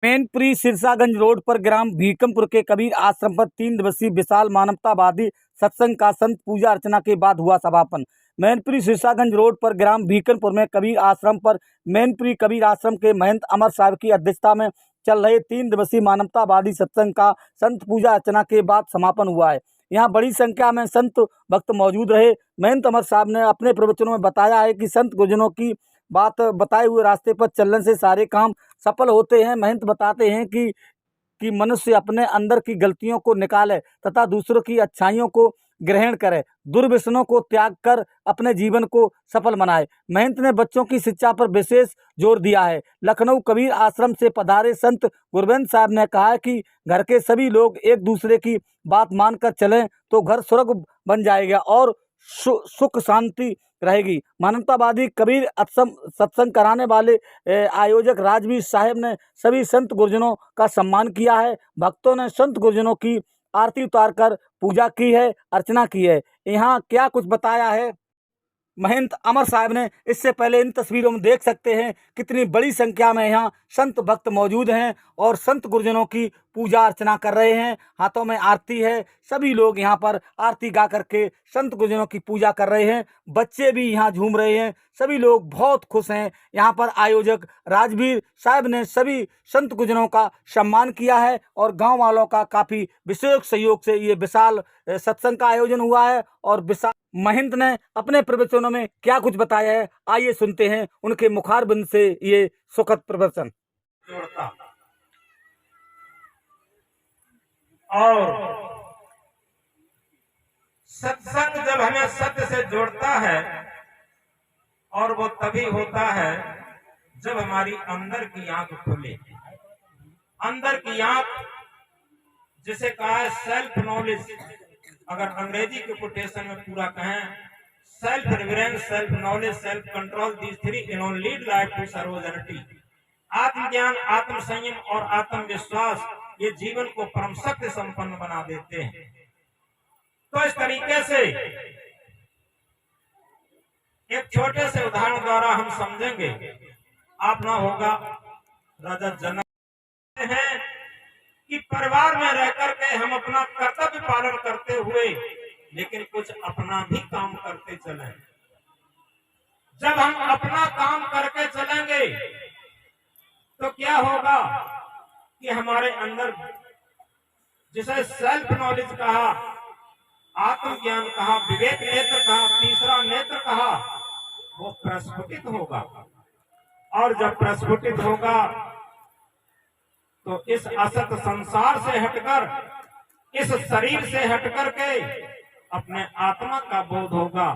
Mainpuri Sirsaganj road पर ग्राम भीकमपुर के कबीर आश्रम पर 3 दिवसीय विशाल मानवतावादी सत्संग का संत पूजा अर्चना के बाद हुआ समापन। मैनपुरी सिरसागंज रोड पर ग्राम भीकमपुर में कबीर आश्रम पर मैनपुरी कबीर आश्रम के महंत अमर साहब की अध्यक्षता में चल रहे 3 दिवसीय मानवतावादी सत्संग का संत पूजा अर्चना के बाद समापन हुआ है। यहाँ बड़ी संख्या में संत भक्त मौजूद रहे। महंत अमर साहब ने अपने प्रवचनों में बताया है कि संत गुरुजनों की बात बताए हुए रास्ते पर चलने से सारे काम सफल होते हैं। महंत बताते हैं कि मनुष्य अपने अंदर की गलतियों को निकाले तथा दूसरों की अच्छाइयों को ग्रहण करे, दुर्व्यसनों को त्याग कर अपने जीवन को सफल बनाए। महंत ने बच्चों की शिक्षा पर विशेष जोर दिया है। लखनऊ कबीर आश्रम से पधारे संत गुरबंद साहब ने कहा कि घर के सभी लोग एक दूसरे की बात मानकर चलें तो घर स्वर्ग बन जाएगा और सुख शांति रहेगी। मानवतावादी कबीर सत्संग कराने वाले आयोजक राजवीर साहब ने सभी संत गुरुजनों का सम्मान किया है। भक्तों ने संत गुरुजनों की आरती उतारकर पूजा की है, अर्चना की है। यहाँ क्या कुछ बताया है महंत अमर साहब ने, इससे पहले इन तस्वीरों में देख सकते हैं कितनी बड़ी संख्या में यहाँ संत भक्त मौजूद हैं और संत गुरुजनों की पूजा अर्चना कर रहे हैं। हाथों में आरती है, सभी लोग यहाँ पर आरती गा करके संत गुरुजनों की पूजा कर रहे हैं। बच्चे भी यहाँ झूम रहे हैं, सभी लोग बहुत खुश हैं। यहाँ पर आयोजक राजवीर साहब ने सभी संत गुरुजनों का सम्मान किया है और गाँव वालों का काफ़ी विशेष सहयोग से ये विशाल सत्संग का आयोजन हुआ है। और विशाल महंत ने अपने प्रवचनों में क्या कुछ बताया है, आइए सुनते हैं उनके मुखारबिंद से ये सुखद प्रवचन। और सत्संग जब हमें सत्य से जोड़ता है और वो तभी होता है जब हमारी अंदर की आंख खुले। अंदर की आंख जिसे कहा है सेल्फ नॉलेज, अगर अंग्रेजी के कोटेशन में पूरा कहें, self reverence, self knowledge, self control, these three alone lead life to sovereignty. आत्मज्ञान, आत्म संयम और आत्मविश्वास ये जीवन को परम शक्ति संपन्न बना देते हैं। तो इस तरीके से एक छोटे से उदाहरण द्वारा हम समझेंगे। आप ना होगा राजा जनक हैं कि परिवार में रह करके हम अपना कर्तव्य पालन करते हुए लेकिन कुछ अपना भी काम करते चले। जब हम अपना काम करके चलेंगे तो क्या होगा कि हमारे अंदर जिसे सेल्फ नॉलेज कहा, आत्मज्ञान कहा, विवेक नेत्र कहा, तीसरा नेत्र कहा, वो प्रस्फुटित होगा। और जब प्रस्फुटित होगा तो इस असत संसार से हटकर, इस शरीर से हटकर के अपने आत्मा का बोध होगा,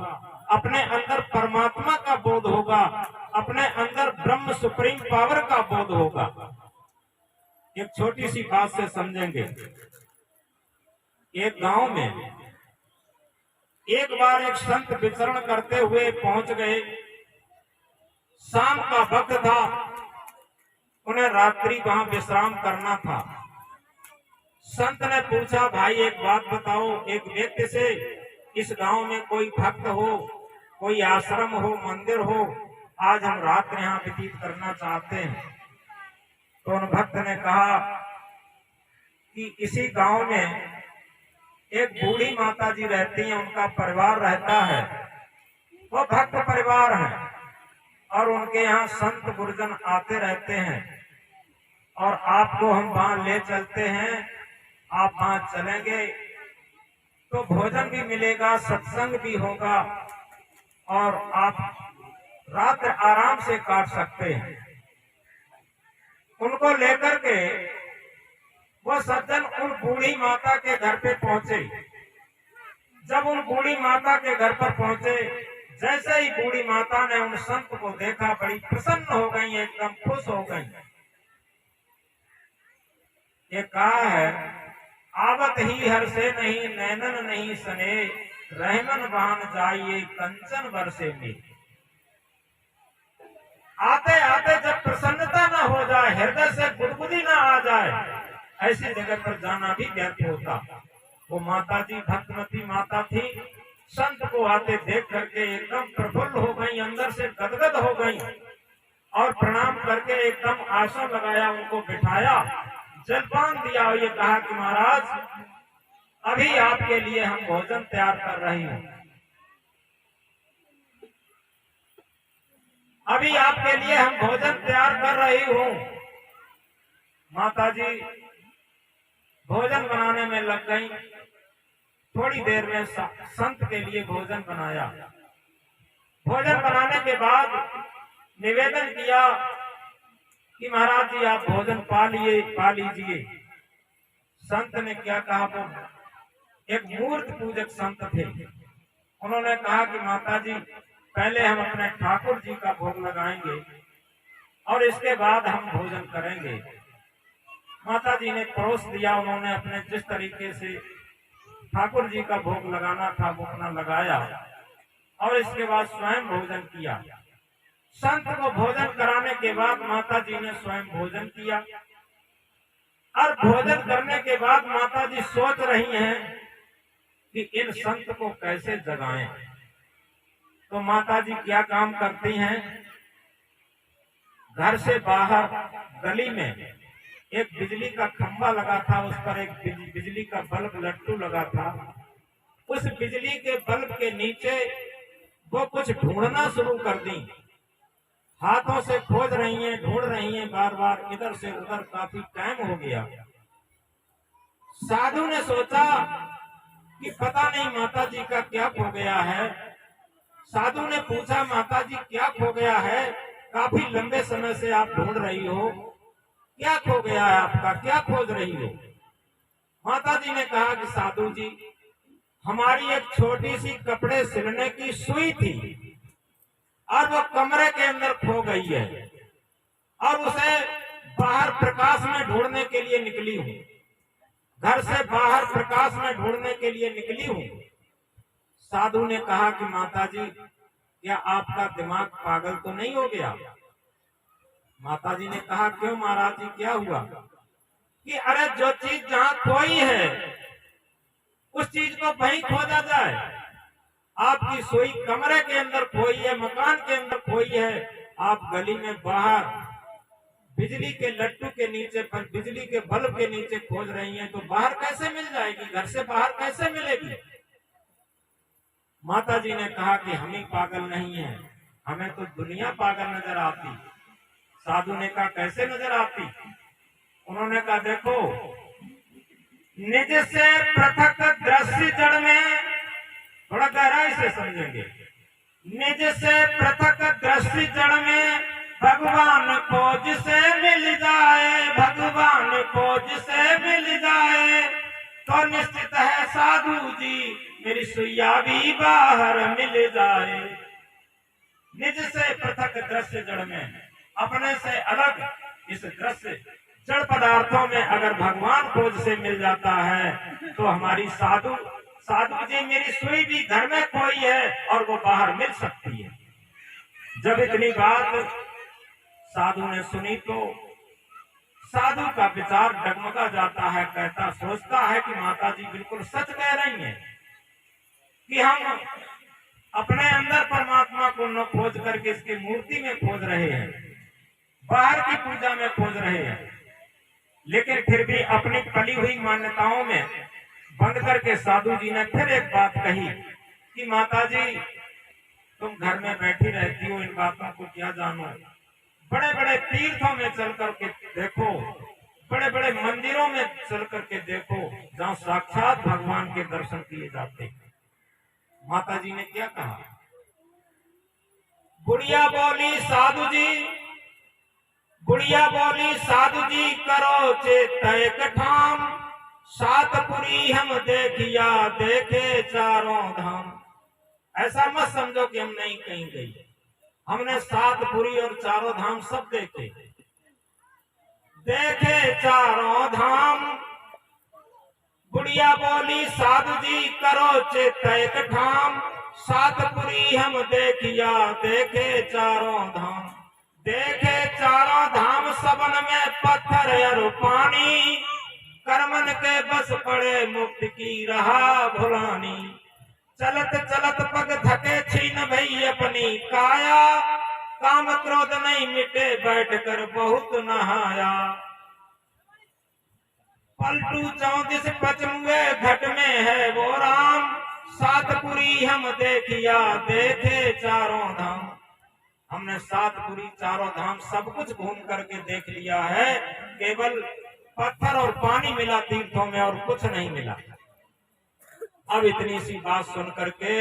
अपने अंदर परमात्मा का बोध होगा, अपने अंदर ब्रह्म सुप्रीम पावर का बोध होगा। एक छोटी सी बात से समझेंगे। एक गांव में एक बार एक संत विचरण करते हुए पहुंच गए। शाम का वक्त था, उन्हें रात्रि वहां विश्राम करना था। संत ने पूछा, भाई एक बात बताओ, एक व्यक्ति से इस गांव में कोई भक्त हो, कोई आश्रम हो, मंदिर हो, आज हम रात यहाँ व्यतीत करना चाहते हैं। तो उन भक्त ने कहा कि इसी गांव में एक बूढ़ी माता जी रहती हैं, उनका परिवार रहता है, वो भक्त परिवार है और उनके यहाँ संत गुरुजन आते रहते हैं और आपको हम वहां ले चलते हैं। आप वहां चलेंगे तो भोजन भी मिलेगा, सत्संग भी होगा और आप रात आराम से काट सकते हैं। उनको लेकर के वो सज्जन उन बूढ़ी माता के घर पे पहुंचे। जब उन बूढ़ी माता के घर पर पहुंचे, जैसे ही बूढ़ी माता ने उन संत को देखा, बड़ी प्रसन्न हो गई, एकदम खुश हो गई। ये कहा है, आवत ही हर से नहीं, नैनन नहीं सने, रहमन बहान जाइए कंचन बरसे में। आते आते जब प्रसन्नता ना हो जाए, हृदय से गुदगुदी ना आ जाए, ऐसी जगह पर जाना भी व्यर्थ होता। वो माता जी भक्तमती माता थी, संत को आते देख करके एकदम प्रफुल्ल हो गई, अंदर से गदगद हो गई और प्रणाम करके एकदम आसन लगाया, उनको बिठाया, जलपान दिया और ये कहा कि महाराज अभी आपके लिए हम भोजन तैयार कर रही हूं, अभी आपके लिए हम भोजन तैयार कर रही हूं। माताजी भोजन बनाने में लग गई। थोड़ी देर में संत के लिए भोजन बनाया। भोजन बनाने के बाद निवेदन किया कि महाराज जी आप भोजन पा लीजिए। संत ने क्या कहा, वो एक मूर्त पूजक संत थे। उन्होंने कहा कि माताजी पहले हम अपने ठाकुर जी का भोग लगाएंगे और इसके बाद हम भोजन करेंगे। माताजी ने परोस दिया। उन्होंने अपने जिस तरीके से ठाकुर जी का भोग लगाना था वो अपना लगाया और इसके बाद स्वयं भोजन किया। संत को भोजन कराने के बाद माताजी ने स्वयं भोजन किया और भोजन करने के बाद माताजी सोच रही हैं कि इन संत को कैसे जगाएं। तो माताजी क्या काम करती हैं, घर से बाहर गली में एक बिजली का खंभा लगा था, उस पर एक बिजली का बल्ब लट्टू लगा था। उस बिजली के बल्ब के नीचे वो कुछ ढूंढना शुरू कर दी। हाथों से खोज रही हैं, ढूंढ रही हैं, बार बार इधर से उधर, काफी टाइम हो गया। साधु ने सोचा कि पता नहीं माता जी का क्या खो गया है। साधु ने पूछा, माता जी क्या खो गया है, काफी लंबे समय से आप ढूंढ रही हो, क्या खो गया है आपका, क्या खोज रही हो। माता जी ने कहा कि साधु जी हमारी एक छोटी सी कपड़े सिलने की सुई थी और वो कमरे के अंदर खो गई है और उसे बाहर प्रकाश में ढूंढने के लिए निकली हूँ, घर से बाहर प्रकाश में ढूंढने के लिए निकली हूँ। साधु ने कहा कि माता जी क्या आपका दिमाग पागल तो नहीं हो गया। माता जी ने कहा क्यों महाराज जी क्या हुआ, कि अरे जो चीज जहाँ खोई है उस चीज को वहीं खोजा जाए। आपकी सुई कमरे के अंदर खोई है, मकान के अंदर खोई है, आप गली में बाहर बिजली के लट्टू के नीचे पर बिजली के बल्ब के नीचे खोज रही हैं, तो बाहर कैसे मिल जाएगी, घर से बाहर कैसे मिलेगी। माता जी ने कहा कि हम ही पागल नहीं है, हमें तो दुनिया पागल नजर आती। साधु ने कहा कैसे नजर आती। उन्होंने कहा देखो, निज से पृथक दृश्य जड़ में, थोड़ा गहराई से समझेंगे, निज से पृथक दृश्य जड़ में भगवान को जिसे मिल जाए, भगवान को जिसे मिल जाए, तो निश्चित है साधु जी मेरी सुइया भी बाहर मिल जाए। निज से पृथक दृश्य जड़ में, अपने से अलग इस दृश्य जड़ पदार्थों में अगर भगवान खोज से मिल जाता है तो हमारी साधु जी मेरी सुई भी घर में खोई है और वो बाहर मिल सकती है। जब इतनी बात साधु ने सुनी तो साधु का विचार डगमगा जाता है, कहता सोचता है कि माता जी बिल्कुल सच कह रही हैं कि हम अपने अंदर परमात्मा को न खोज करके इसकी मूर्ति में खोज रहे हैं, बाहर की पूजा में खोज रहे हैं। लेकिन फिर भी अपनी पली हुई मान्यताओं में बंद करके साधु जी ने फिर एक बात कही कि माता जी तुम घर में बैठी रहती हो, इन बातों को क्या जानो। बड़े बड़े तीर्थों में चल करके देखो, बड़े बड़े मंदिरों में चल करके देखो जहाँ साक्षात भगवान के दर्शन किए जाते। माता जी ने क्या कहा, बुढ़िया बोली साधु जी, बुढ़िया बोली साधु जी करो चेत एक ठाम, सातपुरी हम देखिया देखे चारों धाम। ऐसा मत समझो कि हम नहीं कहीं गई, हमने सातपुरी और चारों धाम सब देखे, देखे चारों धाम। बुढ़िया बोली साधु जी करो चेत एक ठाम, सातपुरी हम देखिया देखे चारों धाम। देखे चारों धाम सबन में पत्थर और पानी, कर्मन के बस पड़े मुक्ति की रहा भुलानी। चलत चलत पग थके छीन भई अपनी काया, काम क्रोध नहीं मिटे बैठकर बहुत नहाया। पलटू 34 पचमुए घट में है वो राम, सातपुरी हम देखिया देखे चारों धाम। हमने सातपुरी चारों धाम सब कुछ घूम करके देख लिया है, केवल पत्थर और पानी मिला तीर्थों में और कुछ नहीं मिला। अब इतनी सी बात सुन करके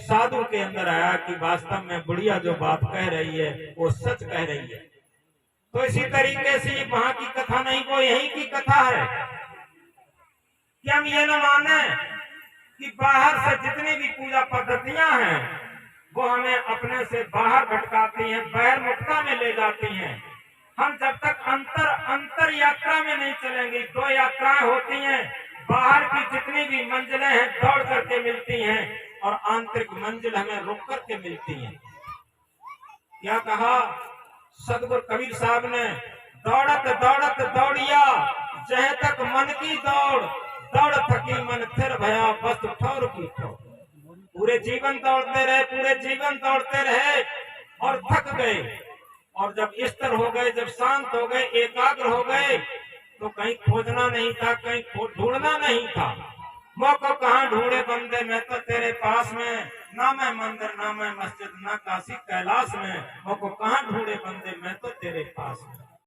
साधु के अंदर आया कि वास्तव में बुढ़िया जो बात कह रही है वो सच कह रही है। तो इसी तरीके से ये वहां की कथा नहीं, वो यही की कथा है कि हम ये न माने कि बाहर से जितनी भी पूजा पद्धतियां हैं वो हमें अपने से बाहर भटकाती हैं, बहिर्मुखता में ले जाती हैं। हम जब तक अंतर यात्रा में नहीं चलेंगे, दो यात्राएं होती हैं, बाहर की जितनी भी मंजिलें हैं दौड़ करके मिलती हैं और आंतरिक मंजिल हमें रुक करके मिलती हैं। क्या कहा सदगुरु कबीर साहब ने, दौड़त दौड़त दौड़िया जह तक मन की दौड़, दौड़ थकी मन फिर भया बस ठौर की ठौर। पूरे जीवन दौड़ते रहे, पूरे जीवन दौड़ते रहे और थक गए, और जब स्थिर हो गए, जब शांत हो गए, एकाग्र हो गए, तो कहीं खोजना नहीं था, कहीं ढूंढना नहीं था। मौको कहाँ ढूंढे बंदे, मैं तो तेरे पास में, ना मैं मंदिर ना मैं मस्जिद ना काशी कैलाश में, मौको कहाँ ढूंढे बंदे, मैं तो तेरे पास में।